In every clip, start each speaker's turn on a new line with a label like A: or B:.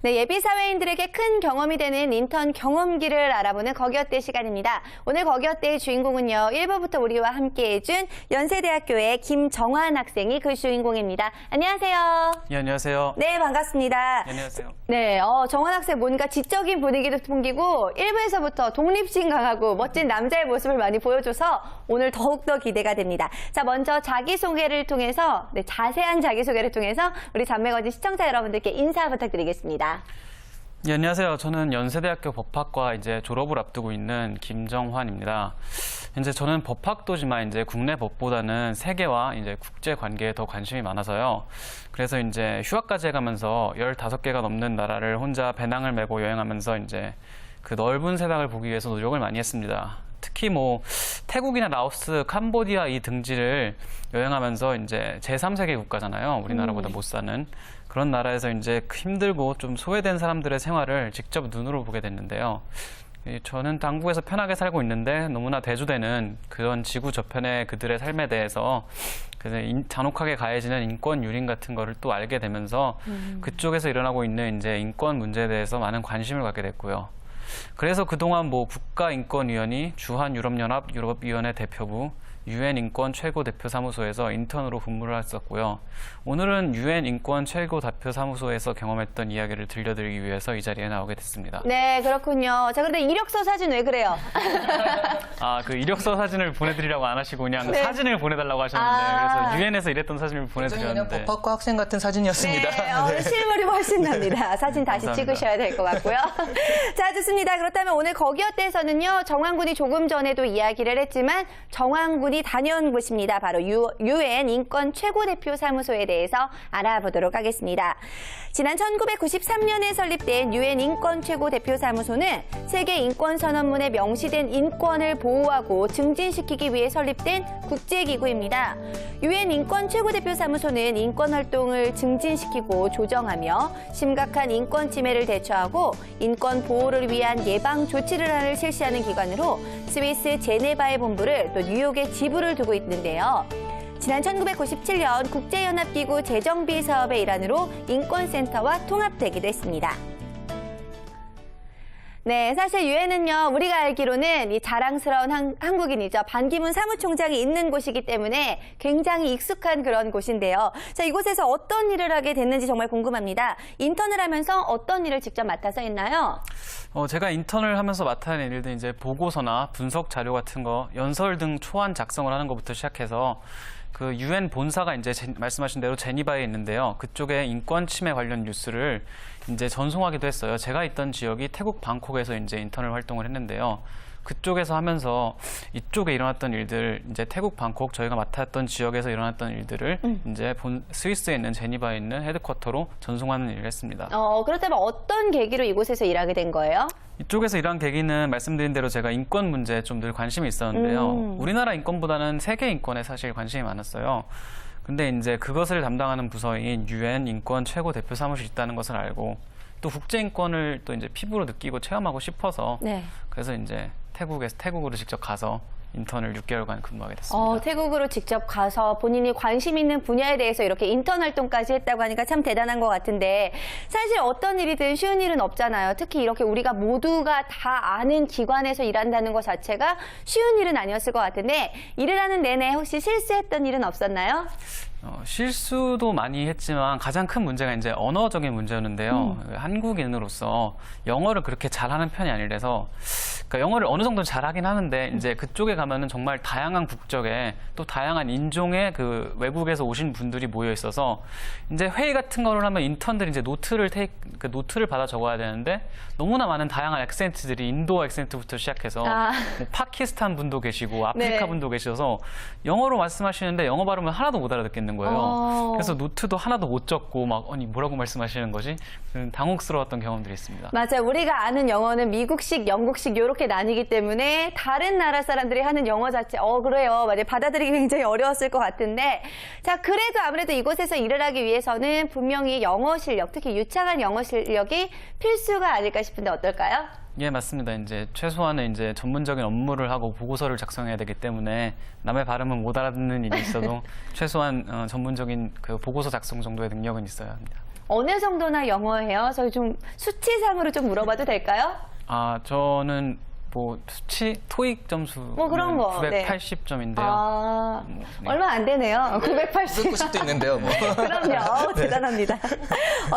A: 네, 예비사회인들에게 큰 경험이 되는 인턴 경험기를 알아보는 거기어때 시간입니다. 오늘 거기어때의 주인공은요, 1부부터 우리와 함께해준 연세대학교의 김정환 학생이 그 주인공입니다. 안녕하세요.
B: 예, 안녕하세요.
A: 네, 반갑습니다.
B: 안녕하세요.
A: 네, 정환 학생 뭔가 지적인 분위기도 풍기고 1부에서부터 독립심 강하고 멋진 남자의 모습을 많이 보여줘서 오늘 더욱더 기대가 됩니다. 자, 먼저 자기소개를 통해서, 자세한 자기소개를 통해서 우리 잔매거진 시청자 여러분들께 인사 부탁드리겠습니다.
B: 예, 안녕하세요. 저는 연세대학교 법학과 졸업을 앞두고 있는 김정환입니다. 저는 법학도지만 국내 법보다는 세계와 국제 관계에 더 관심이 많아서요. 그래서 휴학까지 해가면서 15개가 넘는 나라를 혼자 배낭을 메고 여행하면서 그 넓은 세상을 보기 위해서 노력을 많이 했습니다. 특히 태국이나 라오스, 캄보디아 이 등지를 여행하면서 제3세계 국가잖아요. 우리나라보다 못 사는 그런 나라에서 힘들고 좀 소외된 사람들의 생활을 직접 눈으로 보게 됐는데요. 저는 당국에서 편하게 살고 있는데 너무나 대조되는 그런 지구 저편의 그들의 삶에 대해서 잔혹하게 가해지는 인권 유린 같은 거를 또 알게 되면서 그쪽에서 일어나고 있는 인권 문제에 대해서 많은 관심을 갖게 됐고요. 그래서 그동안 국가인권위원회, 주한유럽연합 유럽위원회 대표부, UN 인권 최고 대표 사무소에서 인턴으로 근무를 했었고요. 오늘은 UN 인권 최고 대표 사무소에서 경험했던 이야기를 들려드리기 위해서 이 자리에 나오게 됐습니다.
A: 네, 그렇군요. 자, 근데 이력서 사진 왜 그래요?
B: 그 이력서 사진을 보내드리라고 안 하시고 그냥 사진을 보내달라고 하셨는데 그래서 UN에서 일했던 사진을 보내드렸는데
C: 그냥 법학과 학생 같은 사진이었습니다.
A: 네, 실물이 훨씬 납니다. 사진 다시
B: 감사합니다.
A: 찍으셔야 될 것 같고요. 자, 좋습니다. 그렇다면 오늘 거기어때에서는요, 정환 군이 조금 전에도 이야기를 했지만 정환 군이 다녀온 곳입니다. 바로 UN 인권 최고대표 사무소에 대해서 알아보도록 하겠습니다. 지난 1993년에 설립된 UN 인권 최고대표 사무소는 세계 인권 선언문에 명시된 인권을 보호하고 증진시키기 위해 설립된 국제기구입니다. UN 인권 최고대표 사무소는 인권 활동을 증진시키고 조정하며 심각한 인권 침해를 대처하고 인권 보호를 위한 예방 조치를 실시하는 기관으로 스위스 제네바의 본부를 또 뉴욕에 지부를 두고 있는데요. 지난 1997년 국제연합기구 재정비 사업의 일환으로 인권센터와 통합되기도 했습니다. 네, 사실 유엔은요, 우리가 알기로는 이 자랑스러운 한국인이죠. 반기문 사무총장이 있는 곳이기 때문에 굉장히 익숙한 그런 곳인데요. 자, 이곳에서 어떤 일을 하게 됐는지 정말 궁금합니다. 인턴을 하면서 어떤 일을 직접 맡아서 했나요?
B: 제가 인턴을 하면서 맡아낸 일들 보고서나 분석 자료 같은 거, 연설 등 초안 작성을 하는 것부터 시작해서 그 UN 본사가 말씀하신 대로 제니바에 있는데요. 그쪽에 인권 침해 관련 뉴스를 전송하기도 했어요. 제가 있던 지역이 태국 방콕에서 인턴을 활동을 했는데요. 그쪽에서 하면서 이쪽에 일어났던 일들, 태국 방콕 저희가 맡았던 지역에서 일어났던 일들을 스위스에 있는 제니바에 있는 헤드쿼터로 전송하는 일을 했습니다.
A: 그렇다면 어떤 계기로 이곳에서 일하게 된 거예요?
B: 이쪽에서 일한 계기는 말씀드린 대로 제가 인권 문제에 좀 늘 관심이 있었는데요. 우리나라 인권보다는 세계 인권에 사실 관심이 많았어요. 근데 그것을 담당하는 부서인 UN 인권 최고 대표 사무실이 있다는 것을 알고 또 국제 인권을 또 피부로 느끼고 체험하고 싶어서 그래서 태국으로 직접 가서 인턴을 6개월간 근무하게 됐습니다.
A: 태국으로 직접 가서 본인이 관심 있는 분야에 대해서 이렇게 인턴 활동까지 했다고 하니까 참 대단한 것 같은데 사실 어떤 일이든 쉬운 일은 없잖아요. 특히 이렇게 우리가 모두가 다 아는 기관에서 일한다는 것 자체가 쉬운 일은 아니었을 것 같은데 일을 하는 내내 혹시 실수했던 일은 없었나요?
B: 실수도 많이 했지만 가장 큰 문제가 언어적인 문제였는데요. 한국인으로서 영어를 그렇게 잘하는 편이 아니라서 그러니까 영어를 어느 정도 잘하긴 하는데 그쪽에 가면은 정말 다양한 국적의 또 다양한 인종의 그 외국에서 오신 분들이 모여 있어서 회의 같은 거를 하면 인턴들이 노트를 받아 적어야 되는데 너무나 많은 다양한 액센트들이 인도 액센트부터 시작해서 파키스탄 분도 계시고 아프리카 분도 계셔서 영어로 말씀하시는데 영어 발음을 하나도 못 알아듣겠는 있는 거예요. 그래서 노트도 하나도 못 적고 막 아니 뭐라고 말씀하시는 거지? 당혹스러웠던 경험들이 있습니다.
A: 맞아요. 우리가 아는 영어는 미국식, 영국식 이렇게 나뉘기 때문에 다른 나라 사람들이 하는 영어 자체, 그래요. 맞아요. 받아들이기 굉장히 어려웠을 것 같은데, 자, 그래도 아무래도 이곳에서 일을 하기 위해서는 분명히 영어 실력, 특히 유창한 영어 실력이 필수가 아닐까 싶은데 어떨까요?
B: 예, 맞습니다. 이제 최소한은 이제 전문적인 업무를 하고 보고서를 작성해야 되기 때문에 남의 발음을 못 알아듣는 일이 있어도 최소한 전문적인 그 보고서 작성 정도의 능력은 있어야 합니다.
A: 어느 정도나 영어해요? 저희 좀 수치상으로 좀 물어봐도 될까요?
B: 아, 저는 뭐 수치 토익 점수
A: 뭐 그런 거,
B: 980점인데요.
A: 네. 얼마 안 되네요. 980.
C: 90도 있는데요, 뭐.
A: 그럼요. 대단합니다.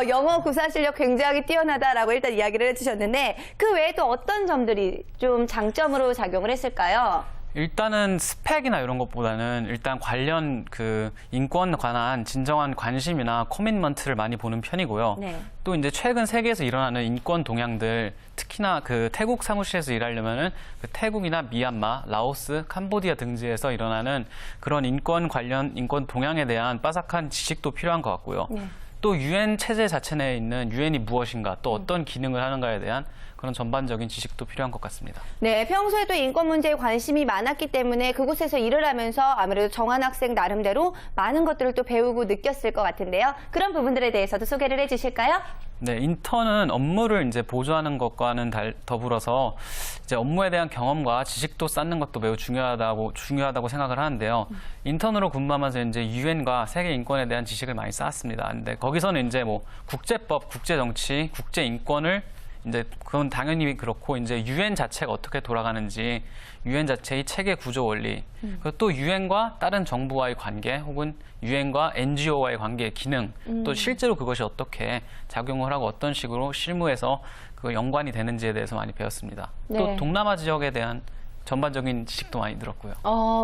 A: 영어 구사 실력 굉장히 뛰어나다라고 일단 이야기를 해주셨는데 그 외에 또 어떤 점들이 좀 장점으로 작용을 했을까요?
B: 일단은 스펙이나 이런 것보다는 일단 관련 그 인권 관한 진정한 관심이나 커밋먼트를 많이 보는 편이고요.
A: 네.
B: 또 이제 최근 세계에서 일어나는 인권 동향들, 특히나 그 태국 사무실에서 일하려면은 그 태국이나 미얀마, 라오스, 캄보디아 등지에서 일어나는 그런 인권 관련 인권 동향에 대한 빠삭한 지식도 필요한 것 같고요.
A: 네.
B: 또 유엔 체제 자체 내에 있는 유엔이 무엇인가, 또 어떤 기능을 하는가에 대한 그런 전반적인 지식도 필요한 것 같습니다.
A: 네, 평소에도 인권 문제에 관심이 많았기 때문에 그곳에서 일을 하면서 아무래도 정한 학생 나름대로 많은 것들을 또 배우고 느꼈을 것 같은데요. 그런 부분들에 대해서도 소개를 해주실까요?
B: 네, 인턴은 업무를 이제 보조하는 것과는 더불어서 이제 업무에 대한 경험과 지식도 쌓는 것도 매우 중요하다고 생각을 하는데요. 인턴으로 근무하면서 이제 유엔과 세계 인권에 대한 지식을 많이 쌓았습니다. 근데 거기서는 이제 뭐 국제법, 국제정치, 국제인권을 이제 그건 당연히 그렇고 이제 유엔 자체가 어떻게 돌아가는지, 유엔 자체의 체계 구조 원리, 그리고 또 유엔과 다른 정부와의 관계 혹은 유엔과 NGO와의 관계의 기능, 또 실제로 그것이 어떻게 작용을 하고 어떤 식으로 실무에서 그 연관이 되는지에 대해서 많이 배웠습니다.
A: 네.
B: 또 동남아 지역에 대한 전반적인 지식도 많이 늘었고요.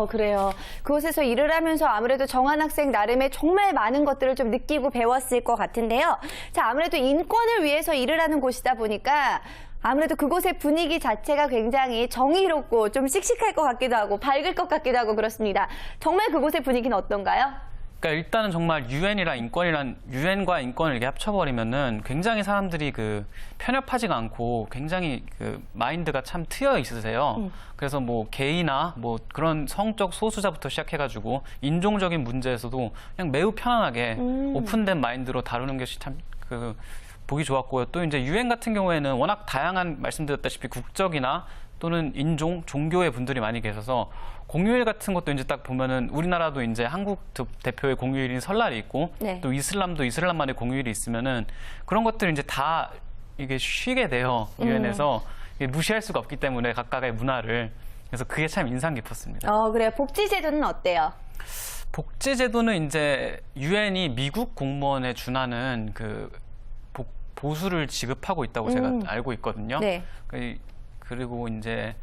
A: 그래요. 그곳에서 일을 하면서 아무래도 정한 학생 나름의 정말 많은 것들을 좀 느끼고 배웠을 것 같은데요. 자, 아무래도 인권을 위해서 일을 하는 곳이다 보니까 아무래도 그곳의 분위기 자체가 굉장히 정의롭고 좀 씩씩할 것 같기도 하고 밝을 것 같기도 하고 그렇습니다. 정말 그곳의 분위기는 어떤가요?
B: 그러니까 일단은 정말 유엔과 인권을 이렇게 합쳐버리면은 굉장히 사람들이 그 편협하지가 않고 굉장히 그 마인드가 참 트여 있으세요. 그래서 뭐 게이나 뭐 그런 성적 소수자부터 시작해가지고 인종적인 문제에서도 그냥 매우 편안하게 오픈된 마인드로 다루는 것이 참 그 보기 좋았고요. 또 이제 유엔 같은 경우에는 워낙 다양한 말씀드렸다시피 국적이나 또는 인종, 종교의 분들이 많이 계셔서 공휴일 같은 것도 이제 딱 보면은 우리나라도 이제 한국 대표의 공휴일인 설날이 있고
A: 네.
B: 또 이슬람도 이슬람만의 공휴일이 있으면은 그런 것들을 이제 다 이게 쉬게 돼요. 유엔에서 무시할 수가 없기 때문에 각각의 문화를. 그래서 그게 참 인상 깊었습니다.
A: 그래요. 복지 제도는 어때요?
B: 복지 제도는 이제 유엔이 미국 공무원에 준하는 그 보수를 지급하고 있다고 제가 알고 있거든요.
A: 네.
B: 그리고 이제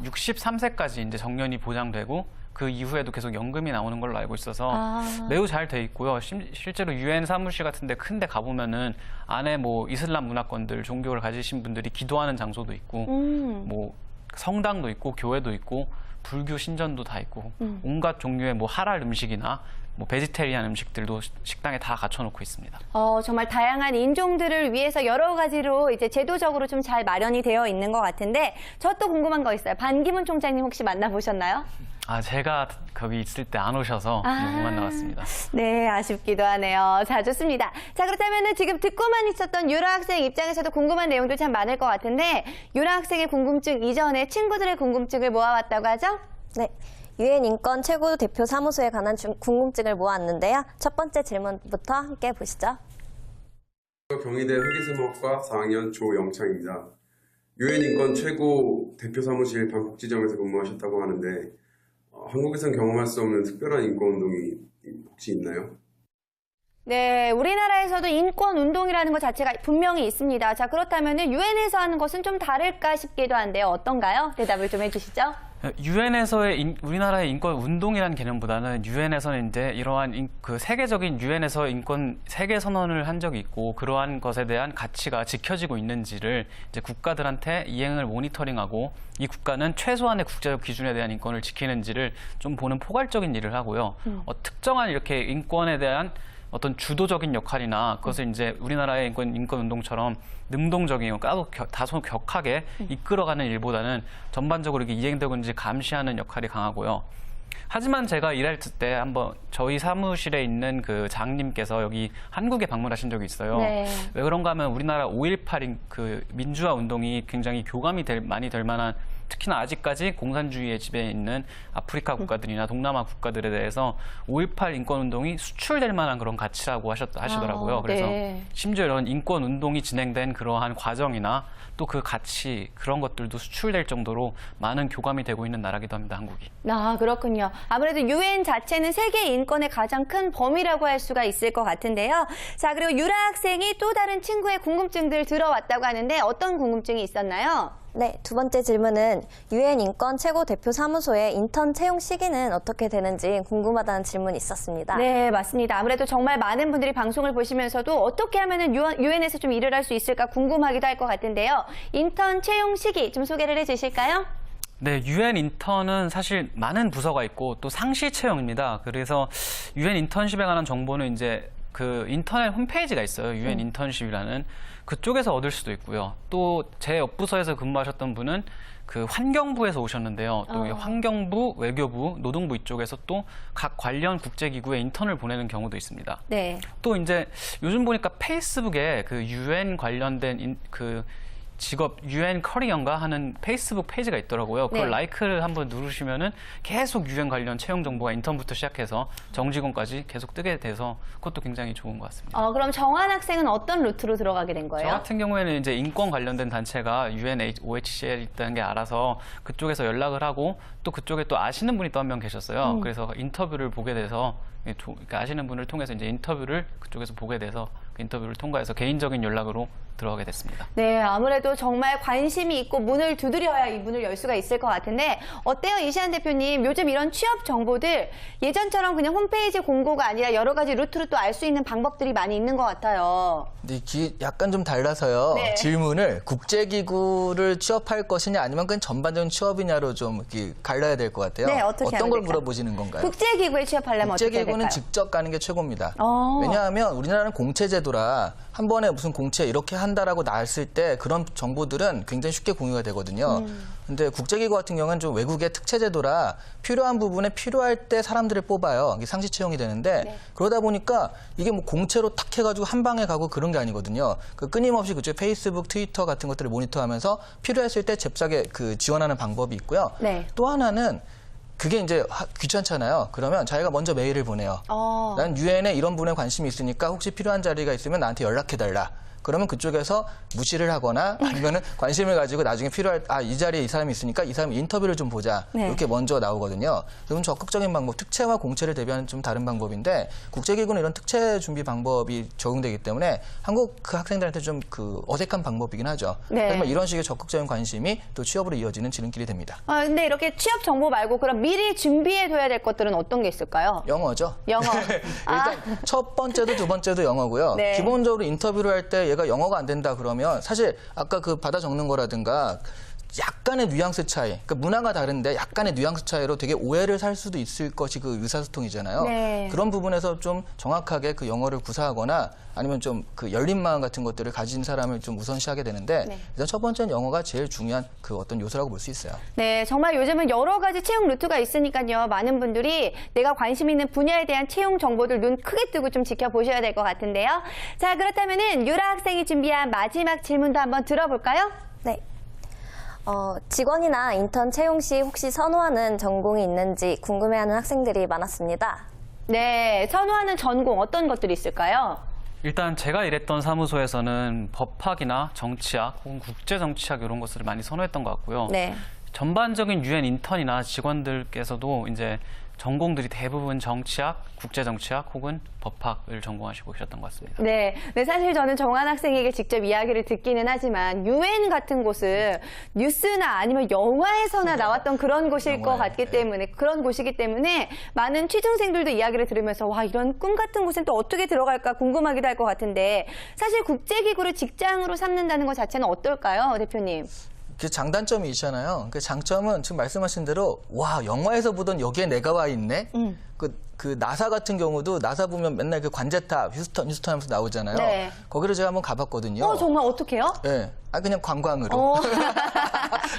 B: 63세까지 이제 정년이 보장되고 그 이후에도 계속 연금이 나오는 걸로 알고 있어서 매우 잘 돼 있고요. 실제로 유엔 사무실 같은데 큰데 가보면은 안에 뭐 이슬람 문화권들, 종교를 가지신 분들이 기도하는 장소도 있고, 뭐 성당도 있고, 교회도 있고, 불교 신전도 다 있고, 온갖 종류의 뭐 할랄 음식이나 뭐 베지테리안 음식들도 식당에 다 갖춰놓고 있습니다.
A: 정말 다양한 인종들을 위해서 여러 가지로 이제 제도적으로 좀 잘 마련이 되어 있는 것 같은데 저 또 궁금한 거 있어요. 반기문 총장님 혹시 만나보셨나요?
B: 제가 거기 있을 때 안 오셔서 못 만나봤습니다.
A: 네, 아쉽기도 하네요. 자, 좋습니다. 자, 그렇다면 지금 듣고만 있었던 유라 학생 입장에서도 궁금한 내용도 참 많을 것 같은데 유라 학생의 궁금증 이전에 친구들의 궁금증을 모아왔다고 하죠?
D: 네. 유엔 인권 최고 대표 사무소에 관한 궁금증을 모았는데요. 첫 번째 질문부터 함께 보시죠.
E: 경희대 회계수목과 4학년 조영창입니다. 유엔 인권 최고 대표 사무실 반복지점에서 근무하셨다고 하는데 한국에선 경험할 수 없는 특별한 인권 운동이 혹시 있나요?
A: 네, 우리나라에서도 인권 운동이라는 것 자체가 분명히 있습니다. 자, 그렇다면 유엔에서 하는 것은 좀 다를까 싶기도 한데요. 어떤가요? 대답을 좀 해주시죠.
B: 유엔에서의 우리나라의 인권 운동이라는 개념보다는 유엔에서는 이제 이러한 그 세계적인 유엔에서 인권 세계 선언을 한 적이 있고 그러한 것에 대한 가치가 지켜지고 있는지를 이제 국가들한테 이행을 모니터링하고 이 국가는 최소한의 국제적 기준에 대한 인권을 지키는지를 좀 보는 포괄적인 일을 하고요. 특정한 이렇게 인권에 대한 어떤 주도적인 역할이나 그것을 이제 우리나라의 인권 운동처럼 능동적인 다소 격하게 이끌어가는 일보다는 전반적으로 이게 이행되고 있는지 감시하는 역할이 강하고요. 하지만 제가 일할 때 한번 저희 사무실에 있는 그 장님께서 여기 한국에 방문하신 적이 있어요.
A: 네.
B: 왜 그런가 하면 우리나라 5.18 그 민주화 운동이 굉장히 교감이 많이 될 만한 특히나 아직까지 공산주의의 지배에 있는 아프리카 국가들이나 동남아 국가들에 대해서 5.18 인권운동이 수출될 만한 그런 가치라고 하시더라고요. 그래서
A: 네.
B: 심지어 이런 인권운동이 진행된 그러한 과정이나 또 그 가치 그런 것들도 수출될 정도로 많은 교감이 되고 있는 나라기도 합니다, 한국이.
A: 아, 그렇군요. 아무래도 유엔 자체는 세계 인권의 가장 큰 범위라고 할 수가 있을 것 같은데요. 자, 그리고 유라 학생이 또 다른 친구의 궁금증들 들어왔다고 하는데 어떤 궁금증이 있었나요?
D: 네, 두 번째 질문은 유엔 인권 최고 대표 사무소의 인턴 채용 시기는 어떻게 되는지 궁금하다는 질문이 있었습니다.
A: 네, 맞습니다. 아무래도 정말 많은 분들이 방송을 보시면서도 어떻게 하면은 유엔에서 좀 일을 할 수 있을까 궁금하기도 할 것 같은데요. 인턴 채용 시기 좀 소개를 해주실까요?
B: 네, 유엔 인턴은 사실 많은 부서가 있고 또 상시 채용입니다. 그래서 유엔 인턴십에 관한 정보는 이제 그 인터넷 홈페이지가 있어요. 유엔 인턴십이라는 그쪽에서 얻을 수도 있고요. 또 제 옆부서에서 근무하셨던 분은 그 환경부에서 오셨는데요. 또 환경부, 외교부, 노동부 이쪽에서 또 각 관련 국제기구에 인턴을 보내는 경우도 있습니다.
A: 네.
B: 또 이제 요즘 보니까 페이스북에 그 유엔 관련된 그 직업 유엔 커리어인가 하는 페이스북 페이지가 있더라고요. 그걸
A: 네.
B: 라이크를 한번 누르시면은 계속 유엔 관련 채용 정보가 인턴부터 시작해서 정직원까지 계속 뜨게 돼서 그것도 굉장히 좋은 것 같습니다.
A: 그럼 정한 학생은 어떤 루트로 들어가게 된
B: 저
A: 거예요?
B: 같은 경우에는 이제 인권 관련된 단체가 OHCL 있다는 게 알아서 그쪽에서 연락을 하고 또 그쪽에 또 아시는 분이 또 한 명 계셨어요. 그래서 인터뷰를 보게 돼서 그러니까 아시는 분을 통해서 이제 인터뷰를 그쪽에서 보게 돼서 그 인터뷰를 통과해서 개인적인 연락으로 들어가게 됐습니다.
A: 네, 아무래도 정말 관심이 있고 문을 두드려야 이 문을 열 수가 있을 것 같은데 어때요, 이시안 대표님? 요즘 이런 취업 정보들 예전처럼 그냥 홈페이지 공고가 아니라 여러 가지 루트로 또 알 수 있는 방법들이 많이 있는 것 같아요.
C: 근데 약간 좀 달라서요.
A: 네.
C: 질문을 국제기구를 취업할 것이냐 아니면 그냥 전반적인 취업이냐로 좀 이렇게 갈라야 될 것 같아요.
A: 네, 어떻게
C: 어떤
A: 하면
C: 걸
A: 될까요?
C: 물어보시는 건가요?
A: 국제기구에 취업하려면 어떻게 해야
C: 국제기구는
A: 될까요?
C: 직접 가는 게 최고입니다.
A: 어.
C: 왜냐하면 우리나라는 공채제도라 한 번에 무슨 공채 이렇게 한다라고 나왔을 때 그런 정보들은 굉장히 쉽게 공유가 되거든요. 근데 국제기구 같은 경우는 좀 외국의 특채제도라 필요한 부분에 필요할 때 사람들을 뽑아요. 이게 상시 채용이 되는데
A: 네.
C: 그러다 보니까 이게 뭐 공채로 탁 해가지고 한 방에 가고 그런 게 아니거든요. 그 끊임없이 그쪽 페이스북, 트위터 같은 것들을 모니터하면서 필요했을 때 잽싸게 그 지원하는 방법이 있고요.
A: 네.
C: 또 하나는 그게 이제 귀찮잖아요. 그러면 자기가 먼저 메일을 보내요. 난 유엔에 이런 분에 관심이 있으니까 혹시 필요한 자리가 있으면 나한테 연락해달라. 그러면 그쪽에서 무시를 하거나 아니면은 관심을 가지고 나중에 필요할 이 자리에 이 사람이 있으니까 이 사람 인터뷰를 좀 보자.
A: 네.
C: 이렇게 먼저 나오거든요. 그럼 적극적인 방법, 특채와 공채를 대비하는 좀 다른 방법인데 국제기구는 이런 특채 준비 방법이 적용되기 때문에 한국 그 학생들한테 좀 그 어색한 방법이긴 하죠.
A: 네.
C: 하지만 이런 식의 적극적인 관심이 또 취업으로 이어지는 지름길이 됩니다.
A: 근데 이렇게 취업 정보 말고 그럼 미리 준비해둬야 될 것들은 어떤 게 있을까요?
C: 영어죠.
A: 영어.
C: 일단 첫 번째도 두 번째도 영어고요.
A: 네.
C: 기본적으로 인터뷰를 할 때 얘가 영어가 안 된다 그러면 사실 아까 그 받아 적는 거라든가 약간의 뉘앙스 차이, 그러니까 문화가 다른데 약간의 뉘앙스 차이로 되게 오해를 살 수도 있을 것이 그 의사소통이잖아요.
A: 네.
C: 그런 부분에서 좀 정확하게 그 영어를 구사하거나 아니면 좀 그 열린 마음 같은 것들을 가진 사람을 좀 우선시하게 되는데
A: 네.
C: 일단 첫 번째는 영어가 제일 중요한 그 어떤 요소라고 볼 수 있어요.
A: 네, 정말 요즘은 여러 가지 채용 루트가 있으니까요. 많은 분들이 내가 관심 있는 분야에 대한 채용 정보들 눈 크게 뜨고 좀 지켜보셔야 될 것 같은데요. 자, 그렇다면은 유라 학생이 준비한 마지막 질문도 한번 들어볼까요?
D: 네. 직원이나 인턴 채용 시 혹시 선호하는 전공이 있는지 궁금해하는 학생들이 많았습니다.
A: 네, 선호하는 전공 어떤 것들이 있을까요?
B: 일단 제가 일했던 사무소에서는 법학이나 정치학 혹은 국제정치학 이런 것을 많이 선호했던 것 같고요.
A: 네.
B: 전반적인 유엔 인턴이나 직원들께서도 이제 전공들이 대부분 정치학, 국제정치학 혹은 법학을 전공하시고 계셨던 것 같습니다.
A: 네, 사실 저는 정한 학생에게 직접 이야기를 듣기는 하지만 유엔 같은 곳은 뉴스나 아니면 영화에서나 나왔던 그런 곳일 것 같기 때문에 그런 곳이기 때문에 많은 취준생들도 이야기를 들으면서 와 이런 꿈 같은 곳은 또 어떻게 들어갈까 궁금하기도 할 것 같은데 사실 국제기구를 직장으로 삼는다는 것 자체는 어떨까요, 대표님?
C: 그 장단점이 있잖아요. 그 장점은 지금 말씀하신 대로 와 영화에서 보던 여기에 내가 와 있네. 그 나사 같은 경우도 나사 보면 맨날 그 관제탑 휴스턴 하면서 나오잖아요.
A: 네.
C: 거기를 제가 한번 가봤거든요.
A: 정말 어떡해요?
C: 네. 그냥 관광으로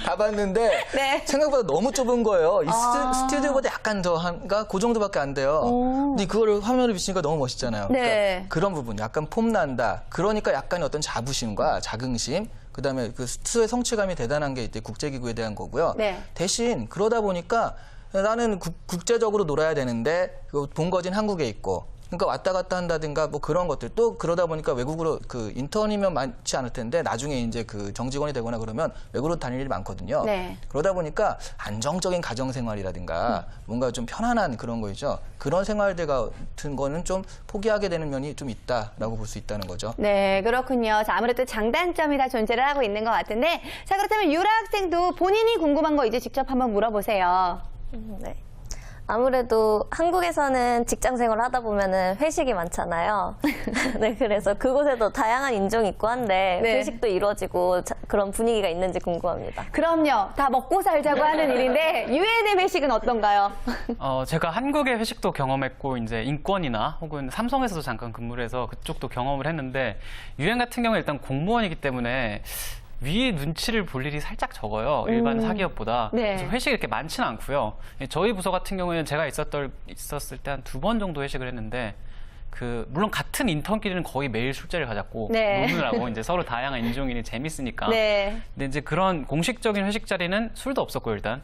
C: 가봤는데
A: 네.
C: 생각보다 너무 좁은 거예요. 이 스튜디오보다 약간 더 한가 그 정도밖에 안 돼요. 근데 그거를 화면으로 비치니까 너무 멋있잖아요.
A: 네.
C: 그러니까 그런 부분 약간 폼난다. 그러니까 약간 어떤 자부심과 자긍심 그다음에 그 스스로의 성취감이 대단한 게 이때 국제기구에 대한 거고요.
A: 네.
C: 대신 그러다 보니까 나는 국제적으로 놀아야 되는데 본거진 한국에 있고 그러니까 왔다 갔다 한다든가 뭐 그런 것들 또 그러다 보니까 외국으로 그 인턴이면 많지 않을 텐데 나중에 이제 그 정직원이 되거나 그러면 외국으로 다닐 일이 많거든요.
A: 네.
C: 그러다 보니까 안정적인 가정 생활이라든가 뭔가 좀 편안한 그런 거죠. 그런 생활들 같은 거는 좀 포기하게 되는 면이 좀 있다라고 볼 수 있다는 거죠.
A: 네, 그렇군요. 자, 아무래도 장단점이 다 존재를 하고 있는 것 같은데 자, 그렇다면 유라 학생도 본인이 궁금한 거 이제 직접 한번 물어보세요.
D: 네. 아무래도 한국에서는 직장 생활을 하다 보면은 회식이 많잖아요. 네, 그래서 그곳에도 다양한 인종이 있고 한데
A: 네.
D: 회식도 이루어지고 그런 분위기가 있는지 궁금합니다.
A: 그럼요. 다 먹고 살자고 하는 일인데 유엔의 회식은 어떤가요?
B: 제가 한국의 회식도 경험했고 이제 인권이나 혹은 삼성에서도 잠깐 근무를 해서 그쪽도 경험을 했는데 유엔 같은 경우는 일단 공무원이기 때문에 위에 눈치를 볼 일이 살짝 적어요. 일반 사기업보다.
A: 네.
B: 그래서 회식이 이렇게 많지는 않고요. 저희 부서 같은 경우에는 제가 있었을 때 한 2번 정도 회식을 했는데 물론 같은 인턴끼리는 거의 매일 술자리를 가졌고
A: 네.
B: 노느라고 이제 서로 다양한 인종이니 재밌으니까.
A: 네.
B: 근데 이제 그런 공식적인 회식 자리는 술도 없었고 일단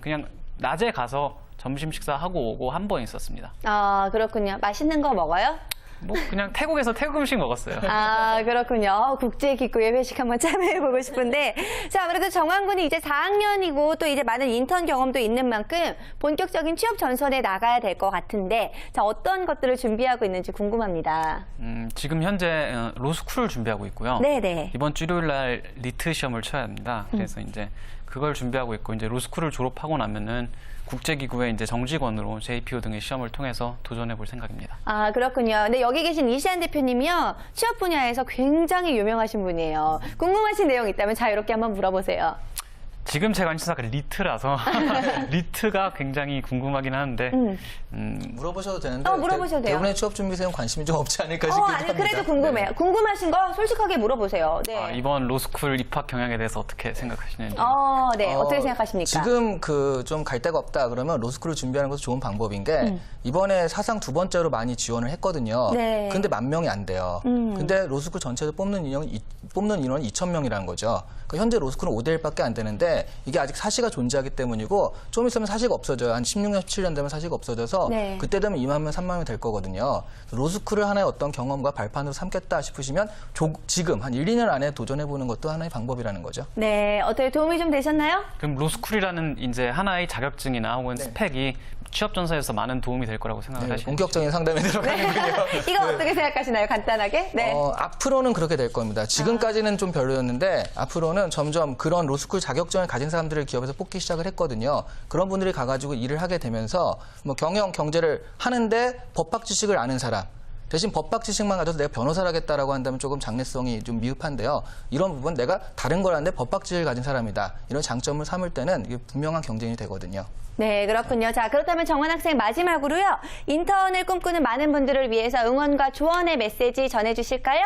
B: 그냥 낮에 가서 점심 식사하고 오고 한 번 있었습니다.
A: 아, 그렇군요. 맛있는 거 먹어요?
B: 뭐 그냥 태국에서 태국 음식 먹었어요.
A: 아, 그렇군요. 국제기구의 회식 한번 참여해보고 싶은데. 자, 아무래도 정환군이 이제 4학년이고 또 이제 많은 인턴 경험도 있는 만큼 본격적인 취업 전선에 나가야 될 것 같은데, 자, 어떤 것들을 준비하고 있는지 궁금합니다.
B: 지금 현재 로스쿨을 준비하고 있고요.
A: 네네.
B: 이번 주 일요일 날 리트 시험을 쳐야 합니다. 그래서 이제 그걸 준비하고 있고 이제 로스쿨을 졸업하고 나면은 국제기구의 이제 정직원으로 JPO 등의 시험을 통해서 도전해 볼 생각입니다.
A: 아, 그렇군요. 근데 여기 계신 이시안 대표님이요. 취업 분야에서 굉장히 유명하신 분이에요. 궁금하신 내용 있다면 자유롭게 한번 물어보세요.
B: 지금 제 관심사가 리트라서 리트가 굉장히 궁금하긴 하는데
C: 물어보셔도 되는데
A: 물어보셔도 돼요.
C: 대부분의 취업 준비생은 관심이 좀 없지 않을까 싶기도
A: 아니,
C: 합니다.
A: 그래도 궁금해요.
C: 네.
A: 궁금하신 거 솔직하게 물어보세요. 네.
B: 이번 로스쿨 입학 경향에 대해서 어떻게 생각하시는지.
A: 네. 어떻게 생각하십니까?
C: 지금 좀 갈 데가 없다 그러면 로스쿨을 준비하는 것도 좋은 방법인 게 이번에 사상 2번째로 많이 지원을 했거든요.
A: 네.
C: 근데 10,000명이 안 돼요. 근데 로스쿨 전체에서 뽑는 인원이 2,000명이라는 거죠. 그러니까 현재 로스쿨은 5대 1밖에 안 되는데 이게 아직 사시가 존재하기 때문이고 좀 있으면 사시가 없어져요. 한 16년, 17년 되면 사시가 없어져서
A: 네.
C: 그때 되면 2만 명, 3만 명 될 거거든요. 로스쿨을 하나의 어떤 경험과 발판으로 삼겠다 싶으시면 지금 한 1, 2년 안에 도전해보는 것도 하나의 방법이라는 거죠.
A: 네. 어떻게 도움이 좀 되셨나요?
B: 그럼 로스쿨이라는 이제 하나의 자격증이나 혹은
C: 네.
B: 스펙이 취업 전선에서 많은 도움이 될 거라고 생각을
C: 네,
B: 하시는지.
C: 본격적인 상담에 들어가는군요.
A: 이거 어떻게 생각하시나요? 간단하게? 네.
C: 앞으로는 그렇게 될 겁니다. 지금까지는 좀 별로였는데 앞으로는 점점 그런 로스쿨 자격증을 가진 사람들을 기업에서 뽑기 시작을 했거든요. 그런 분들이 가가지고 일을 하게 되면서 뭐 경영, 경제를 하는데 법학 지식을 아는 사람, 대신 법학 지식만 가져서 내가 변호사를 하겠다라고 한다면 조금 장래성이 좀 미흡한데요. 이런 부분 내가 다른 걸 하는데 법학 지식을 가진 사람이다. 이런 장점을 삼을 때는 이게 분명한 경쟁이 되거든요.
A: 네, 그렇군요. 자, 그렇다면 정원 학생 마지막으로요. 인턴을 꿈꾸는 많은 분들을 위해서 응원과 조언의 메시지 전해주실까요?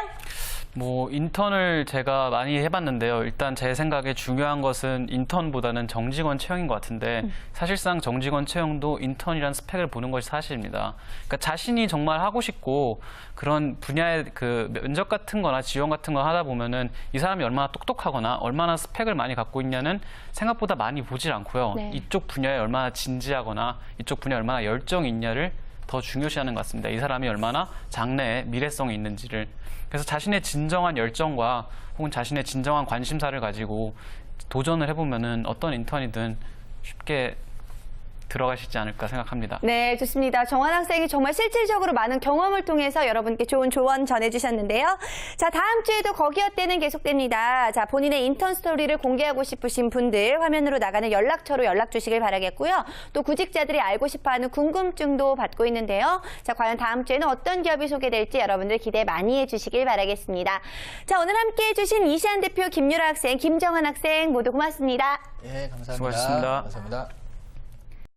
B: 인턴을 제가 많이 해봤는데요. 일단 제 생각에 중요한 것은 인턴보다는 정직원 채용인 것 같은데 사실상 정직원 채용도 인턴이란 스펙을 보는 것이 사실입니다. 그러니까 자신이 정말 하고 싶고 그런 분야의 그 면접 같은 거나 지원 같은 거 하다 보면은 이 사람이 얼마나 똑똑하거나 얼마나 스펙을 많이 갖고 있냐는 생각보다 많이 보질 않고요.
A: 네.
B: 이쪽 분야에 얼마나 진지하거나 이쪽 분야에 얼마나 열정이 있냐를 더 중요시하는 것 같습니다. 이 사람이 얼마나 장래에 미래성이 있는지를. 그래서 자신의 진정한 열정과 혹은 자신의 진정한 관심사를 가지고 도전을 해보면은 어떤 인턴이든 쉽게 들어가시지 않을까 생각합니다.
A: 네, 좋습니다. 정환 학생이 정말 실질적으로 많은 경험을 통해서 여러분께 좋은 조언 전해주셨는데요. 자, 다음 주에도 거기어때는 계속됩니다. 자, 본인의 인턴 스토리를 공개하고 싶으신 분들 화면으로 나가는 연락처로 연락 주시길 바라겠고요. 또 구직자들이 알고 싶어하는 궁금증도 받고 있는데요. 자, 과연 다음 주에는 어떤 기업이 소개될지 여러분들 기대 많이 해주시길 바라겠습니다. 자, 오늘 함께해 주신 이시안 대표, 김유라 학생, 김정환 학생 모두 고맙습니다.
C: 예, 감사합니다.
B: 수고하셨습니다.
C: 감사합니다.